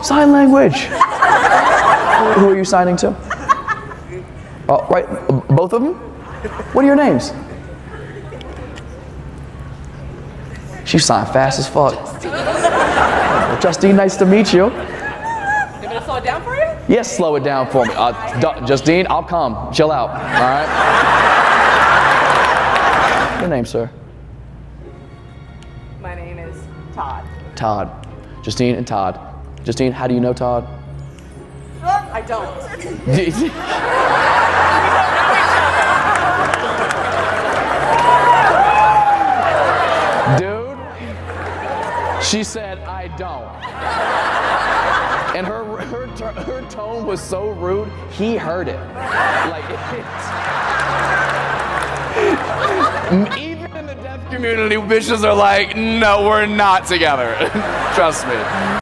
Sign language. Who are you signing to? Right, both of them? What are your names? She signed fast as fuck. Justine, nice to meet you. You want me to slow it down for you? Yes, slow it down for me. Justine, I'll come. Chill out. All right. Your name, sir? My name is Todd. Todd. Justine and Todd. Justine, how do you know Todd? I don't. Dude, she said, I don't. And her tone was so rude, he heard it. Like, even in the deaf community, bitches are like, no, we're not together. Trust me.